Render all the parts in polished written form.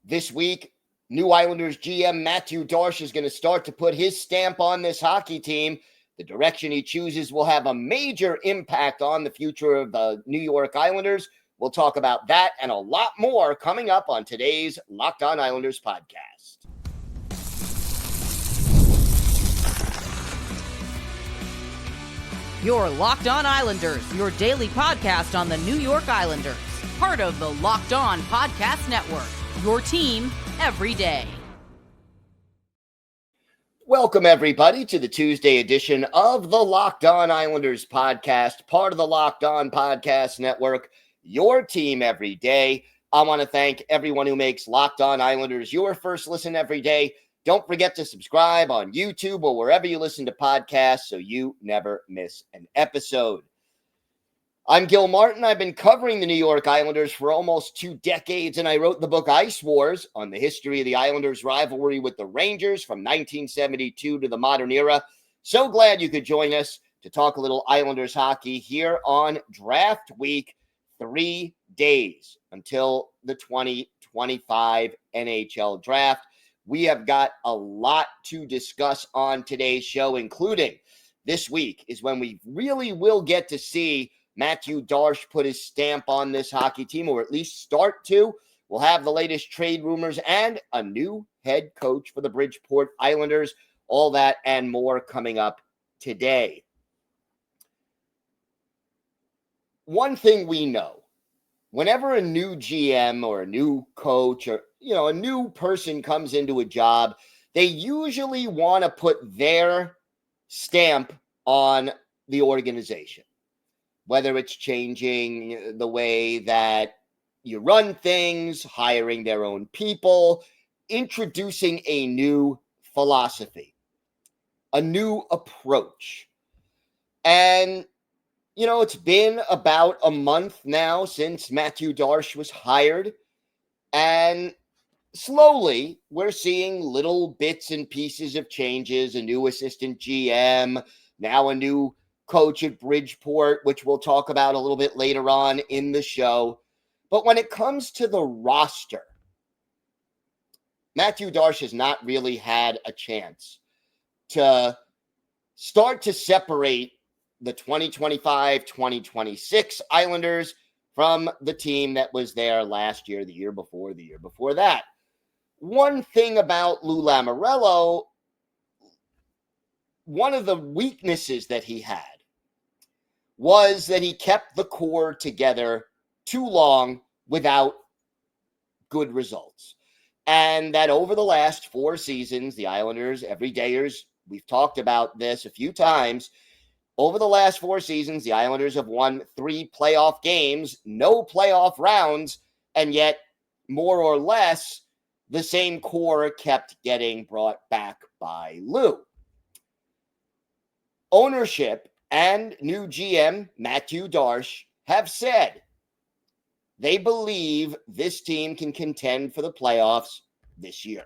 This week, new Islanders GM Mathieu Darche is going to start to put his stamp on this hockey team. The direction he chooses will have a major impact on the future of the New York Islanders. We'll talk about that and a lot more coming up on today's Locked On Islanders podcast. Your Locked On Islanders, your daily podcast on the New York Islanders. Part of the Locked On Podcast Network, your team every day. Welcome, everybody, to the Tuesday edition of the Locked On Islanders podcast, part of the Locked On Podcast Network, your team every day. I want to thank everyone who makes Locked On Islanders your first listen every day. Don't forget to subscribe on YouTube or wherever you listen to podcasts so you never miss an episode. I'm Gil Martin. I've been covering the New York Islanders for almost 2 decades, and I wrote the book Ice Wars on the history of the Islanders' rivalry with the Rangers from 1972 to the modern era. So glad you could join us to talk a little Islanders hockey here on Draft Week, 3 days until the 2025 NHL Draft. We have got a lot to discuss on today's show, including this week is when we really will get to see Mathieu Darche put his stamp on this hockey team, or at least start to. We'll have the latest trade rumors and a new head coach for the Bridgeport Islanders. All that and more coming up today. One thing we know, whenever a new GM or a new coach or a new person comes into a job, they usually want to put their stamp on the organization. Whether it's changing the way that you run things, hiring their own people, introducing a new philosophy, a new approach. And, it's been about a month now since Mathieu Darche was hired. And slowly, we're seeing little bits and pieces of changes, a new assistant GM, now a new coach at Bridgeport, which we'll talk about a little bit later on in the show. But when it comes to the roster, Mathieu Darche has not really had a chance to start to separate the 2025-2026 Islanders from the team that was there last year, the year before that. One thing about Lou Lamoriello, one of the weaknesses that he had was that he kept the core together too long without good results. And that over the last 4 seasons, the Islanders, everydayers, we've talked about this a few times, over the last 4 seasons, the Islanders have won 3 playoff games, no playoff rounds, and yet more or less the same core kept getting brought back by Lou. Ownership and new GM Mathieu Darche have said they believe this team can contend for the playoffs this year.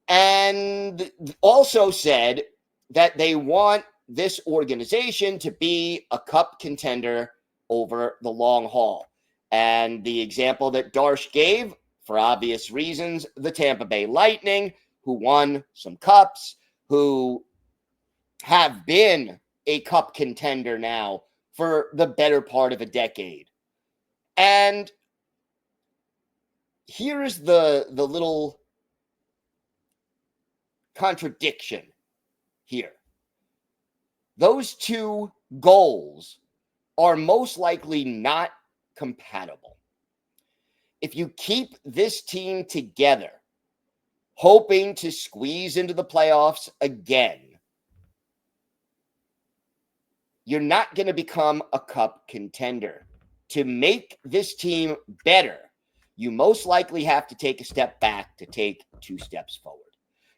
And also said that they want this organization to be a cup contender over the long haul. And the example that Darche gave, for obvious reasons, the Tampa Bay Lightning, who won some cups, who have been a cup contender now for the better part of a decade. And here's the little contradiction here. Those 2 goals are most likely not compatible. If you keep this team together, hoping to squeeze into the playoffs again, you're not going to become a cup contender. To make this team better, you most likely have to take a step back to take 2 steps forward.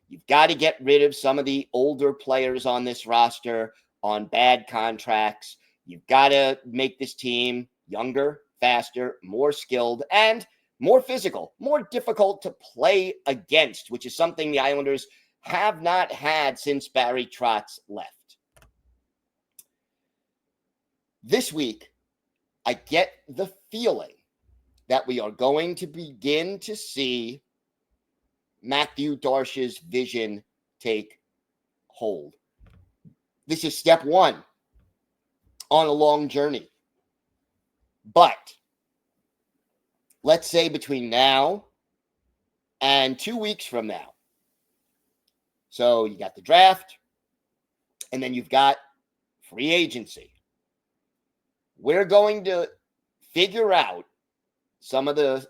You've got to get rid of some of the older players on this roster on bad contracts. You've got to make this team younger, faster, more skilled, and more physical, more difficult to play against, which is something the Islanders have not had since Barry Trotz left. This week, I get the feeling that we are going to begin to see Mathieu Darche's vision take hold. This is step one on a long journey. But let's say between now and 2 weeks from now. So you got the draft, and then you've got free agency. We're going to figure out some of the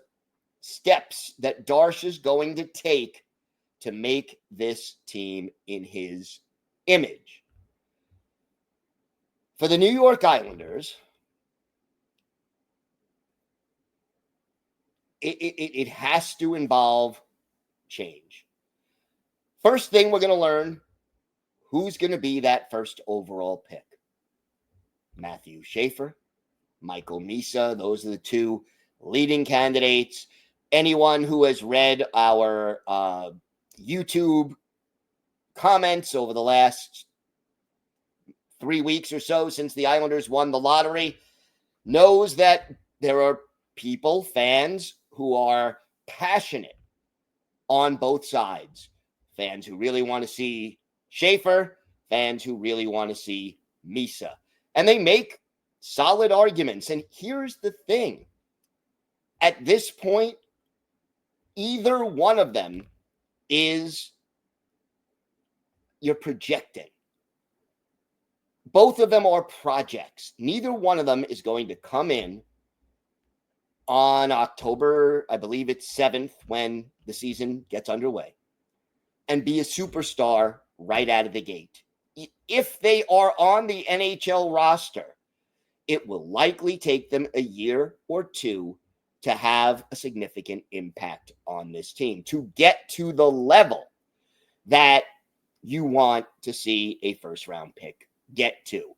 steps that Darche is going to take to make this team in his image. For the New York Islanders, it has to involve change. First thing we're going to learn, who's going to be that first overall pick. Matthew Schaefer, Michael Misa, those are the two leading candidates. Anyone who has read our YouTube comments over the last 3 weeks or so since the Islanders won the lottery knows that there are people, fans, who are passionate on both sides. Fans who really want to see Schaefer, fans who really want to see Misa. And they make solid arguments. And here's the thing. At this point, either one of them is you're projecting. Both of them are projects. Neither one of them is going to come in on October, I believe it's 7th, when the season gets underway, and be a superstar right out of the gate. If they are on the NHL roster, it will likely take them a year or two to have a significant impact on this team, to get to the level that you want to see a first-round pick get to.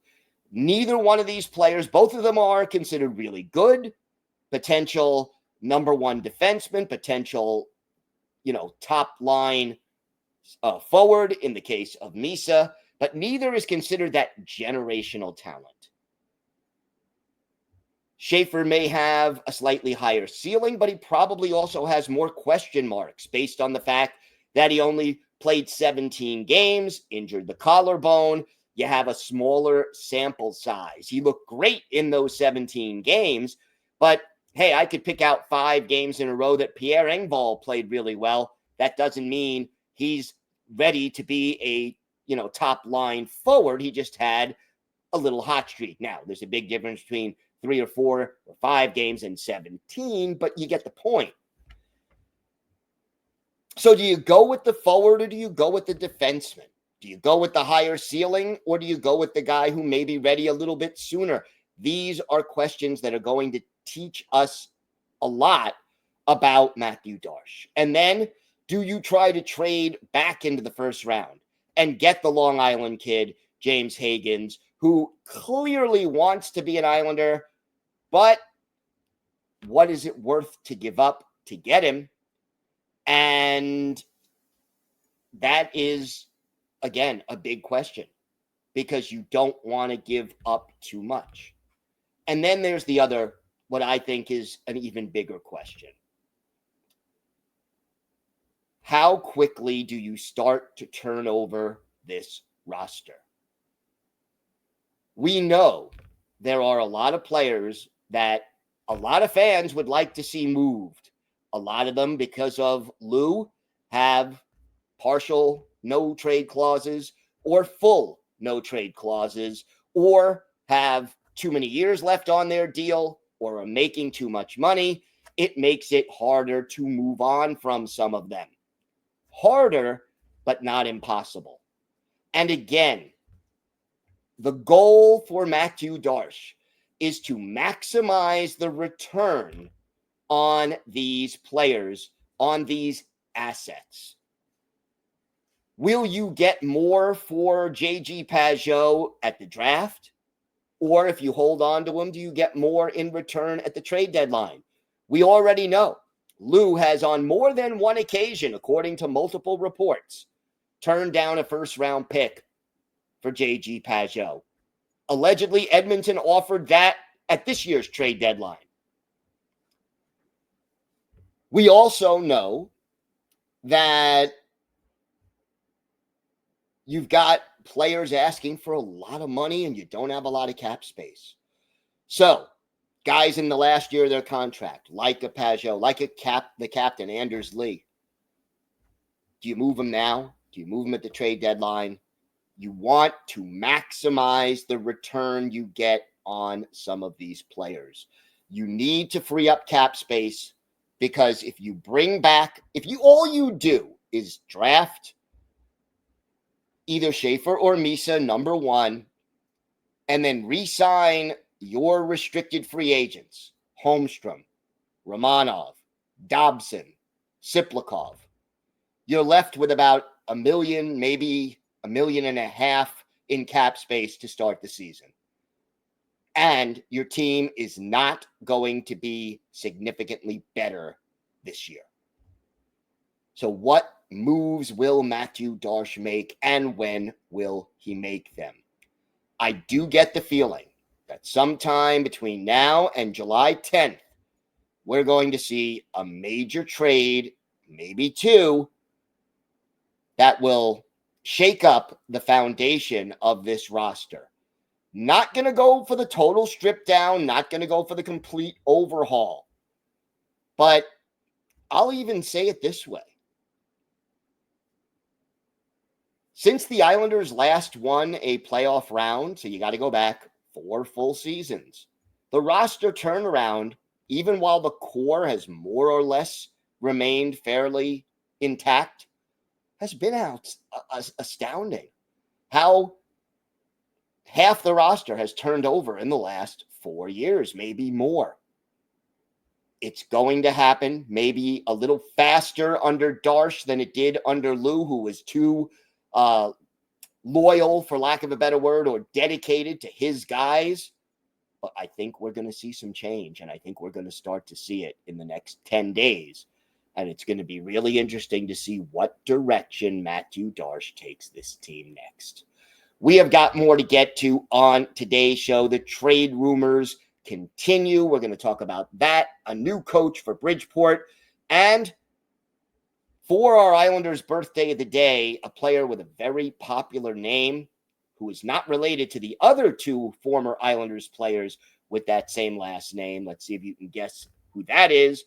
Neither one of these players, both of them are considered really good, potential number one defenseman, potential, top line forward in the case of Misa, but neither is considered that generational talent. Schaefer may have a slightly higher ceiling, but he probably also has more question marks based on the fact that he only played 17 games, injured the collarbone. You have a smaller sample size. He looked great in those 17 games, but hey, I could pick out 5 games in a row that Pierre Engvall played really well. That doesn't mean he's ready to be a, top line forward. He just had a little hot streak. Now, there's a big difference between 3 or 4 or 5 games and 17, but you get the point. So do you go with the forward or do you go with the defenseman? Do you go with the higher ceiling or do you go with the guy who may be ready a little bit sooner? These are questions that are going to teach us a lot about Mathieu Darche. And then, do you try to trade back into the first round and get the Long Island kid, James Hagens, who clearly wants to be an Islander, but what is it worth to give up to get him? And that is, again, a big question because you don't want to give up too much. And then there's the other, what I think is an even bigger question. How quickly do you start to turn over this roster? We know there are a lot of players that a lot of fans would like to see moved. A lot of them, because of Lou, have partial no trade clauses or full no trade clauses, or have too many years left on their deal, or are making too much money. It makes it harder to move on from some of them. Harder, but not impossible. And again, the goal for Mathieu Darche is to maximize the return on these players, on these assets. Will you get more for J.G. Pageau at the draft? Or if you hold on to him, do you get more in return at the trade deadline? We already know Lou has on more than one occasion, according to multiple reports, turned down a first-round pick for J.G. Pageau. Allegedly, Edmonton offered that at this year's trade deadline. We also know that you've got players asking for a lot of money and you don't have a lot of cap space. So, guys in the last year of their contract, like a Pajot, like the captain, Anders Lee. Do you move them now? Do you move them at the trade deadline? You want to maximize the return you get on some of these players. You need to free up cap space, because if you bring back, all you do is draft either Schaefer or Misa, number one, and then re-sign your restricted free agents, Holmstrom, Romanov, Dobson, Siplikov, you're left with about $1 million, maybe $1.5 million in cap space to start the season. And your team is not going to be significantly better this year. So what moves will Mathieu Darche make, and when will he make them? I do get the feeling that sometime between now and July 10th, we're going to see a major trade, maybe two, that will shake up the foundation of this roster. Not going to go for the total strip down, not going to go for the complete overhaul. But I'll even say it this way. Since the Islanders last won a playoff round, so you got to go back 4 full seasons, the roster turnaround, even while the core has more or less remained fairly intact, has been astounding. How half the roster has turned over in the last 4 years, maybe more. It's going to happen maybe a little faster under Darche than it did under Lou, who was too loyal, for lack of a better word, or dedicated to his guys. But I think we're going to see some change, and I think we're going to start to see it in the next 10 days. And it's going to be really interesting to see what direction Mathieu Darche takes this team next. We have got more to get to on today's show. The trade rumors continue. We're going to talk about that, a new coach for Bridgeport, and for our Islanders' birthday of the day, a player with a very popular name who is not related to the other 2 former Islanders players with that same last name. Let's see if you can guess who that is.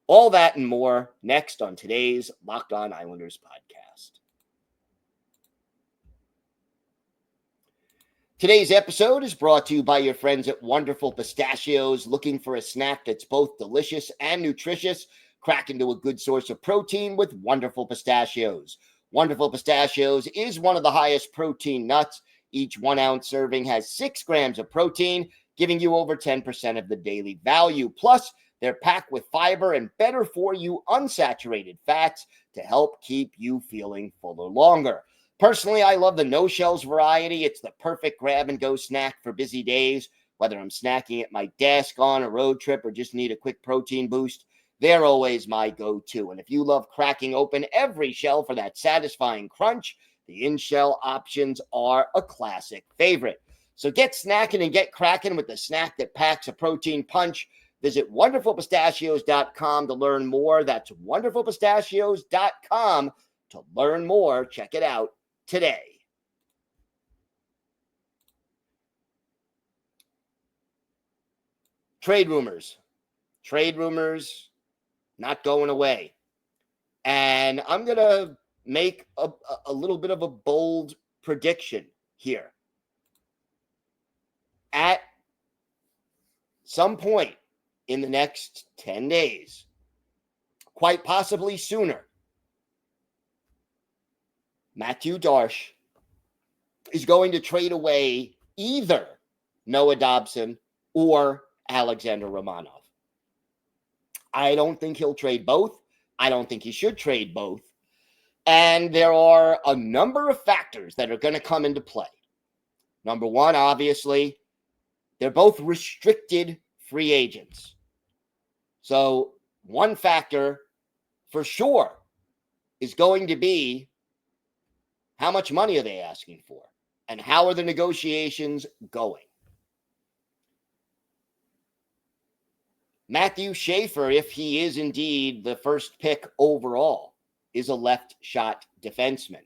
All that and more next on today's Locked On Islanders podcast. Today's episode is brought to you by your friends at Wonderful Pistachios. Looking for a snack that's both delicious and nutritious? Crack into a good source of protein with Wonderful Pistachios. Wonderful Pistachios is one of the highest protein nuts. Each 1 ounce serving has 6 grams of protein, giving you over 10% of the daily value. Plus, they're packed with fiber and better for you unsaturated fats to help keep you feeling fuller longer. Personally, I love the no-shells variety. It's the perfect grab-and-go snack for busy days. Whether I'm snacking at my desk, on a road trip, or just need a quick protein boost, they're always my go-to. And if you love cracking open every shell for that satisfying crunch, the in-shell options are a classic favorite. So get snacking and get cracking with the snack that packs a protein punch. Visit wonderfulpistachios.com to learn more. That's wonderfulpistachios.com to learn more. Check it out today. Trade rumors not going away. And I'm going to make a little bit of a bold prediction here. At some point in the next 10 days, quite possibly sooner, Mathieu Darche is going to trade away either Noah Dobson or Alexander Romanov. I don't think he'll trade both. I don't think he should trade both. And there are a number of factors that are going to come into play. Number one, obviously, they're both restricted free agents. So one factor for sure is going to be how much money are they asking for? And how are the negotiations going? Matthew Schaefer, if he is indeed the first pick overall, is a left shot defenseman.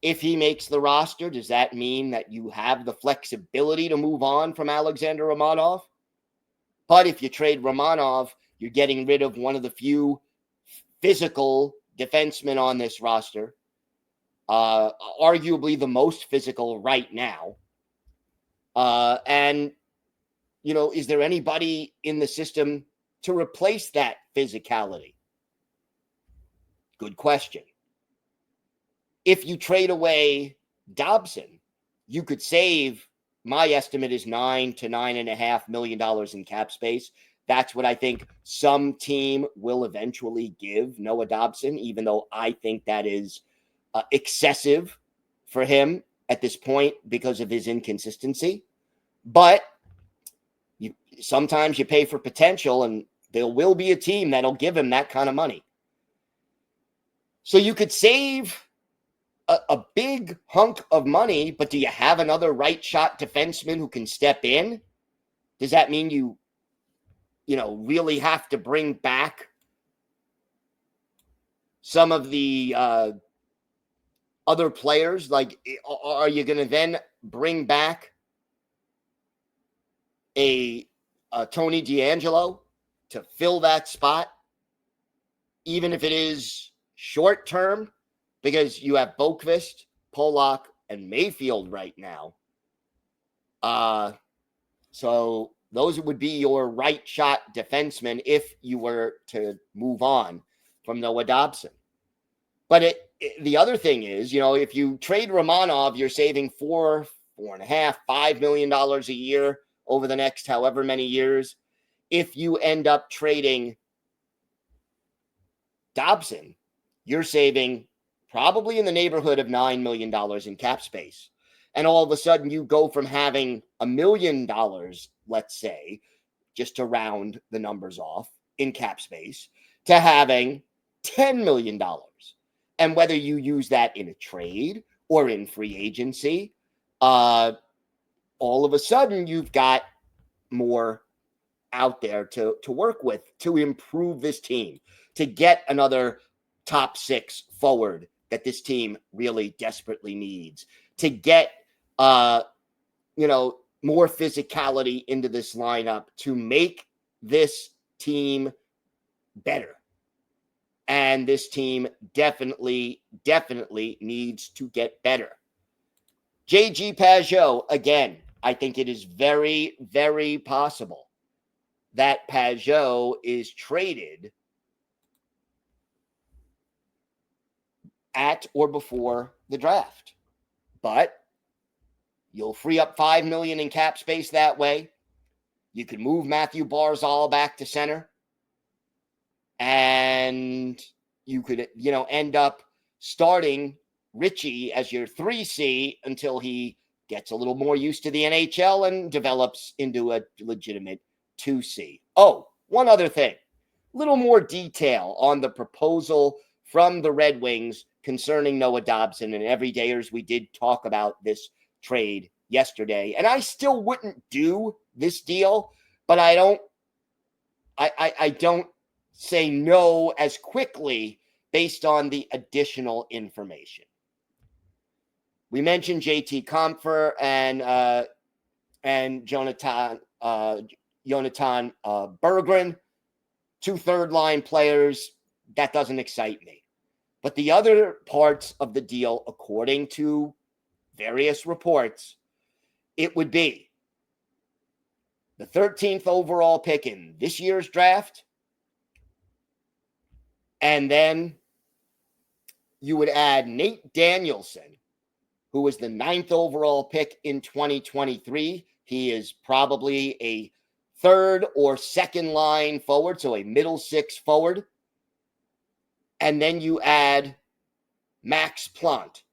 If he makes the roster, does that mean that you have the flexibility to move on from Alexander Romanov? But if you trade Romanov, you're getting rid of one of the few physical defensemen on this roster, arguably the most physical right now. And, you know, is there anybody in the system to replace that physicality? Good question. If you trade away Dobson, you could save, my estimate is $9 to $9.5 million in cap space. That's what I think some team will eventually give Noah Dobson, even though I think that is excessive for him at this point because of his inconsistency. But sometimes you pay for potential, and there will be a team that'll give him that kind of money. So you could save a big hunk of money, but do you have another right shot defenseman who can step in? Does that mean you really have to bring back some of the other players? Like, are you going to then bring back a Tony DeAngelo to fill that spot, even if it is short term? Because you have Boqvist, Polak, and Mayfield right now. So those would be your right shot defensemen if you were to move on from Noah Dobson. But the other thing is, if you trade Romanov, you're saving $4.5 million a year over the next however many years. If you end up trading Dobson, you're saving probably in the neighborhood of $9 million in cap space. And all of a sudden you go from having $1 million, let's say, just to round the numbers off in cap space, to having $10 million. And whether you use that in a trade or in free agency, all of a sudden you've got more out there to work with, to improve this team, to get another top six forward that this team really desperately needs, to get more physicality into this lineup, to make this team better. And this team definitely needs to get better. JG Pageau, again, I think it is very, very possible that Pageau is traded at or before the draft. But you'll free up $5 million in cap space that way. You could move Matthew Barzal back to center. And you could, end up starting Richie as your 3C until he gets a little more used to the NHL and develops into a legitimate 2C. Oh, one other thing. A little more detail on the proposal from the Red Wings concerning Noah Dobson. And everydayers, we did talk about this trade yesterday. And I still wouldn't do this deal, but I don't say no as quickly based on the additional information. We mentioned JT Compher and Jonathan Berggren, 2 third-line players. That doesn't excite me. But the other parts of the deal, according to various reports, it would be the 13th overall pick in this year's draft, and then you would add Nate Danielson, who was the 9th overall pick in 2023. He is probably a third or second line forward, so a middle six forward. And then you add Max Plant,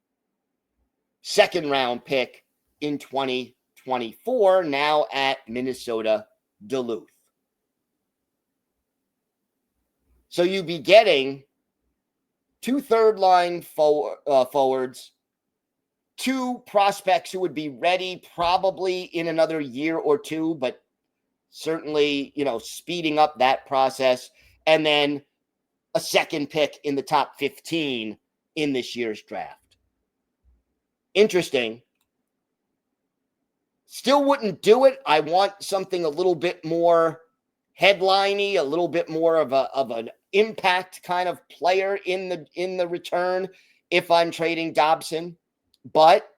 2nd round pick in 2024, now at Minnesota Duluth. So you'd be getting 2 third-line forwards, 2 prospects who would be ready probably in another year or two, but certainly, speeding up that process, and then a second pick in the top 15 in this year's draft. Interesting. Still wouldn't do it. I want something a little bit more headliney, a little bit more of an impact kind of player in the return if I'm trading Dobson. But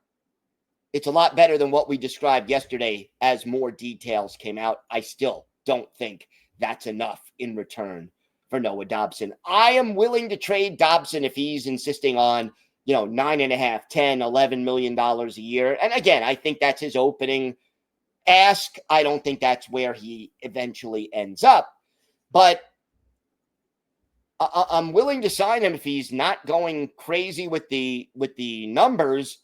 it's a lot better than what we described yesterday as more details came out. I still don't think that's enough in return for Noah Dobson. I am willing to trade Dobson if he's insisting on, $9.5, 10, $11 million a year. And again, I think that's his opening ask. I don't think that's where he eventually ends up. But I'm willing to sign him if he's not going crazy with the numbers.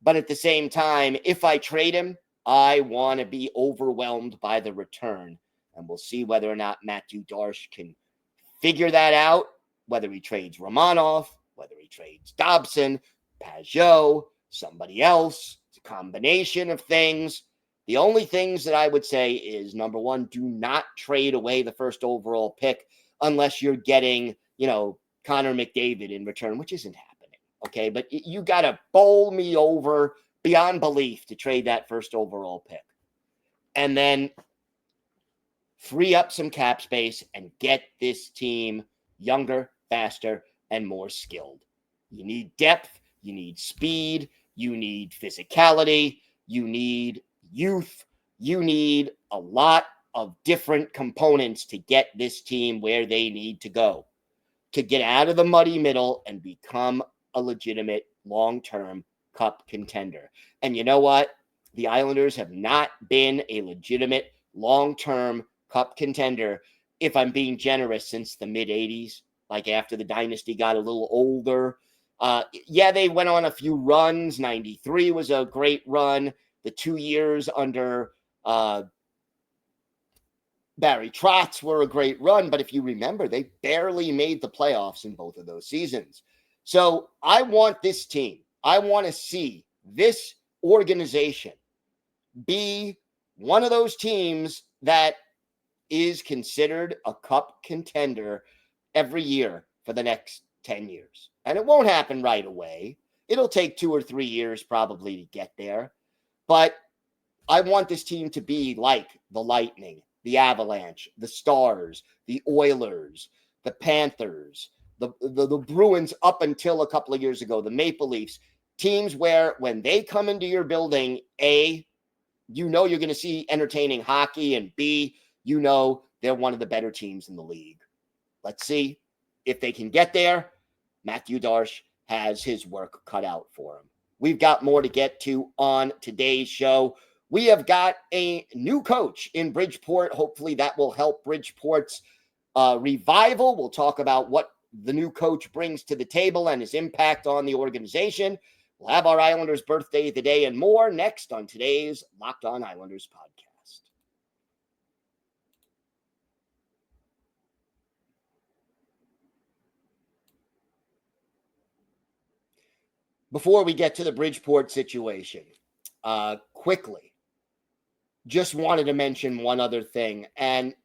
But at the same time, if I trade him, I want to be overwhelmed by the return. And we'll see whether or not Mathieu Darche can figure that out, whether he trades Romanov, whether he trades Dobson, Pageau, somebody else. It's a combination of things. The only things that I would say is, number one, do not trade away the first overall pick unless you're getting, Connor McDavid in return, which isn't happening. Okay, but you got to bowl me over beyond belief to trade that first overall pick. And then free up some cap space and get this team younger, faster, and more skilled. You need depth, you need speed, you need physicality, you need youth, you need a lot of different components to get this team where they need to go, to get out of the muddy middle and become a legitimate long-term cup contender. And you know what? The Islanders have not been a legitimate long-term cup contender, if I'm being generous, since the mid-'80s, like after the dynasty got a little older. They went on a few runs. 93 was a great run. The 2 years under Barry Trotz were a great run. But if you remember, they barely made the playoffs in both of those seasons. So I want this team, I want to see this organization be one of those teams that is considered a cup contender every year for the next 10 years. And it won't happen right away. It'll take 2 or 3 years probably to get there. But I want this team to be like the Lightning, the Avalanche, the Stars, the Oilers, the Panthers, the Bruins up until a couple of years ago, the Maple Leafs, teams where when they come into your building, A, you're going to see entertaining hockey, and B, they're one of the better teams in the league. Let's see if they can get there. Mathieu Darche has his work cut out for him. We've got more to get to on today's show. We have got a new coach in Bridgeport. Hopefully that will help Bridgeport's revival. We'll talk about what the new coach brings to the table and his impact on the organization. We'll have our Islanders birthday of the day and more next on today's Locked On Islanders podcast. Before we get to the Bridgeport situation, quickly, just wanted to mention one other thing. And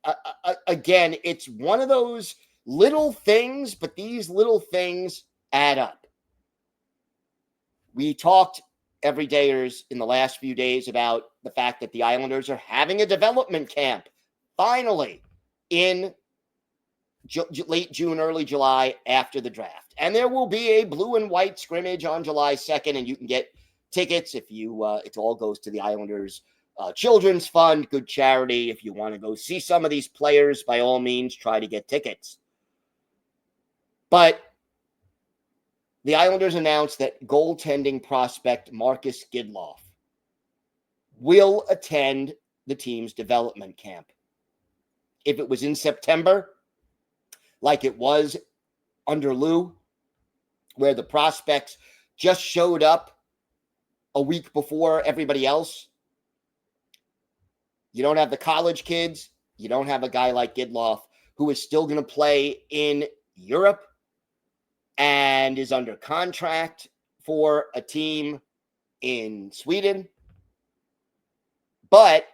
again, it's one of those little things, but these little things add up. We talked everydayers in the last few days about the fact that the Islanders are having a development camp, finally, in late June, early July after the draft. And there will be a blue and white scrimmage on July 2nd, and you can get tickets if you, it all goes to the Islanders Children's Fund, good charity. If you want to go see some of these players, by all means, try to get tickets. But the Islanders announced that goaltending prospect Marcus Gidloff will attend the team's development camp. If it was in September, like it was under Lou, where the prospects just showed up a week before everybody else, you don't have the college kids, you don't have a guy like Gidloff who is still going to play in Europe and is under contract for a team in Sweden. But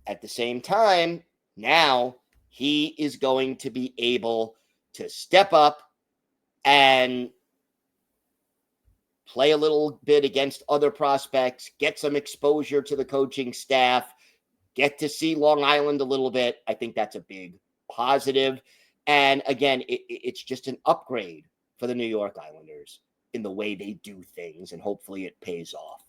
At the same time, now he is going to be able to step up and play a little bit against other prospects, get some exposure to the coaching staff, get to see Long Island a little bit. I think that's a big positive. And again, it's just an upgrade for the New York Islanders in the way they do things, and hopefully it pays off.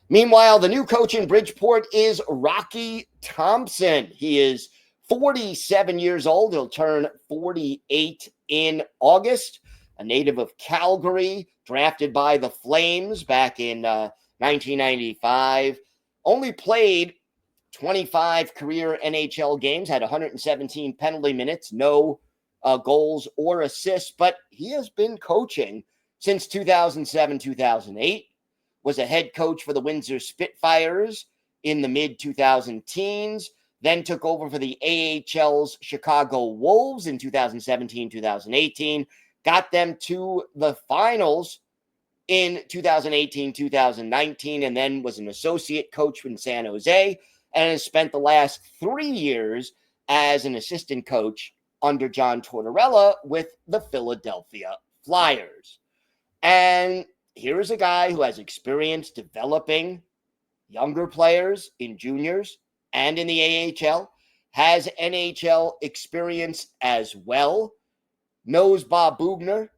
Meanwhile, the new coach in Bridgeport is Rocky Thompson. He is 47 years old. He'll turn 48 in August. A native of Calgary, drafted by the Flames back in 1995. Only played 25 career NHL games, had 117 penalty minutes, no goals or assists, but he has been coaching since 2007-2008. Was a head coach for the Windsor Spitfires in the mid-2000 teens, then took over for the AHL's Chicago Wolves in 2017-2018, got them to the finals in 2018-2019, and then was an associate coach in San Jose, and has spent the last 3 years as an assistant coach under John Tortorella with the Philadelphia Flyers. And here is a guy who has experience developing younger players in juniors and in the AHL, has NHL experience as well, knows Bob Bugner,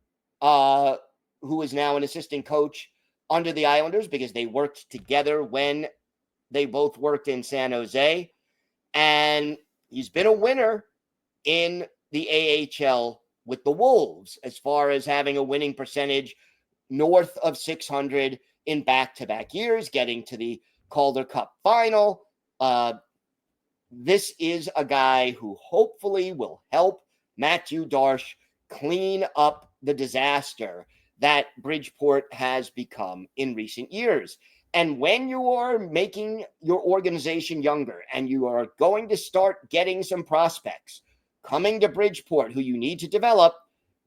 who is now an assistant coach under the Islanders because they worked together when they both worked in San Jose. And he's been a winner in the AHL with the Wolves as far as having a winning percentage north of 600 in back-to-back years, getting to the Calder Cup final. This is a guy who hopefully will help Mathieu Darche clean up the disaster that Bridgeport has become in recent years. And when you are making your organization younger and you are going to start getting some prospects coming to Bridgeport who you need to develop,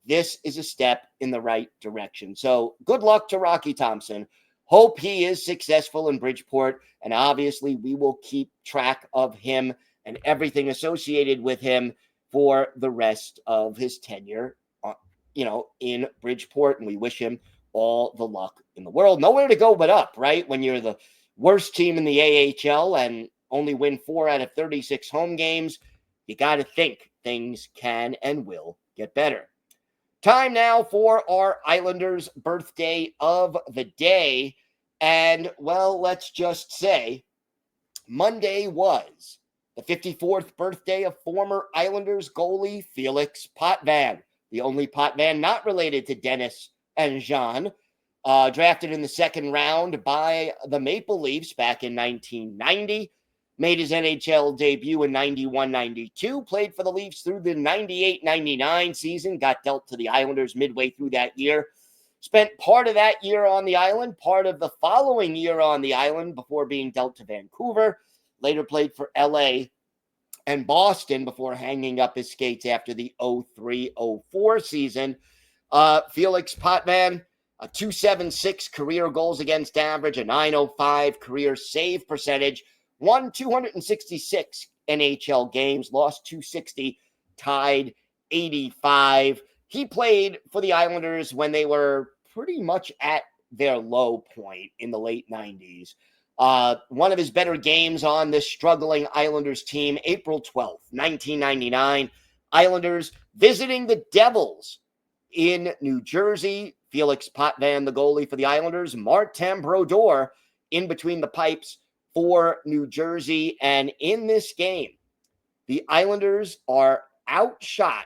this is a step in the right direction. So good luck to Rocky Thompson. Hope he is successful in Bridgeport. And obviously, we will keep track of him and everything associated with him for the rest of his tenure, in Bridgeport. And we wish him all the luck in the world. Nowhere to go but up, right? When you're the worst team in the AHL and only win 4 out of 36 home games, you got to think things can and will get better. Time now for our Islanders birthday of the day. And, well, let's just say Monday was the 54th birthday of former Islanders goalie Felix Potvin, the only Potvin not related to Dennis and Jean, drafted in the second round by the Maple Leafs back in 1990. Made his NHL debut in 91-92, played for the Leafs through the 98-99 season, got dealt to the Islanders midway through that year. Spent part of that year on the island, part of the following year on the island before being dealt to Vancouver. Later played for LA and Boston before hanging up his skates after the 03-04 season. Felix Potvin, a .276 career goals against average, a .905 career save percentage, won 266 NHL games, lost 260, tied 85. He played for the Islanders when they were pretty much at their low point in the late 90s. One of his better games on this struggling Islanders team, April 12th, 1999. Islanders visiting the Devils in New Jersey. Felix Potvin, the goalie for the Islanders. Martin Brodeur in between the pipes for New Jersey. And in this game, the Islanders are outshot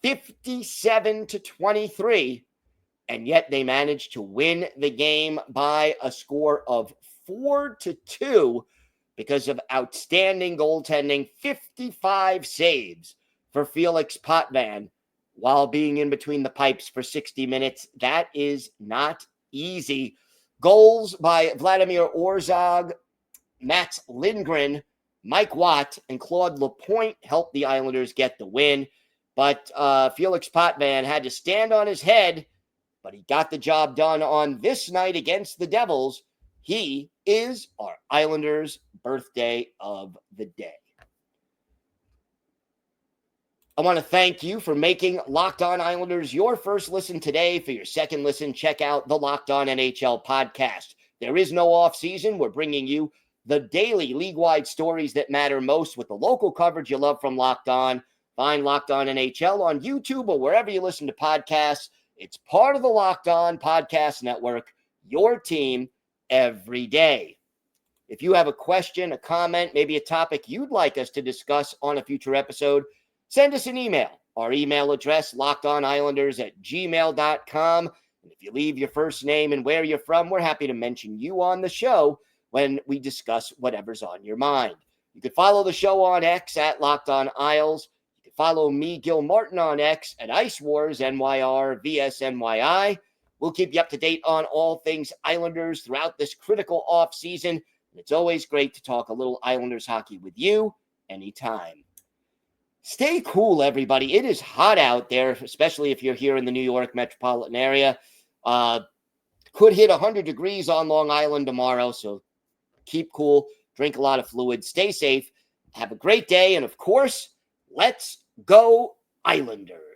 57-23, and yet they managed to win the game by a score of 4-2 because of outstanding goaltending, 55 saves for Felix Potvin while being in between the pipes for 60 minutes. That is not easy. Goals by Vladimir Orzog, Mats Lindgren, Mike Watt, and Claude Lapointe helped the Islanders get the win. But Felix Potvin had to stand on his head, but he got the job done on this night against the Devils. He is our Islanders' birthday of the day. I want to thank you for making Locked On Islanders your first listen today. For your second listen, check out the Locked On NHL podcast. There is no offseason. We're bringing you the daily league-wide stories that matter most with the local coverage you love from Locked On. Find Locked On NHL on YouTube or wherever you listen to podcasts. It's part of the Locked On Podcast Network, your team every day. If you have a question, a comment, maybe a topic you'd like us to discuss on a future episode, send us an email. Our email address, lockedonislanders@gmail.com. And if you leave your first name and where you're from, we're happy to mention you on the show when we discuss whatever's on your mind. You can follow the show on X at Locked On Isles. You can follow me, Gil Martin, on X at Ice Wars, NYR, VSNYI. We'll keep you up to date on all things Islanders throughout this critical offseason. And it's always great to talk a little Islanders hockey with you anytime. Stay cool, everybody. It is hot out there, especially if you're here in the New York metropolitan area. Could hit 100 degrees on Long Island tomorrow, so keep cool, drink a lot of fluid, stay safe, have a great day, and of course, let's go Islanders.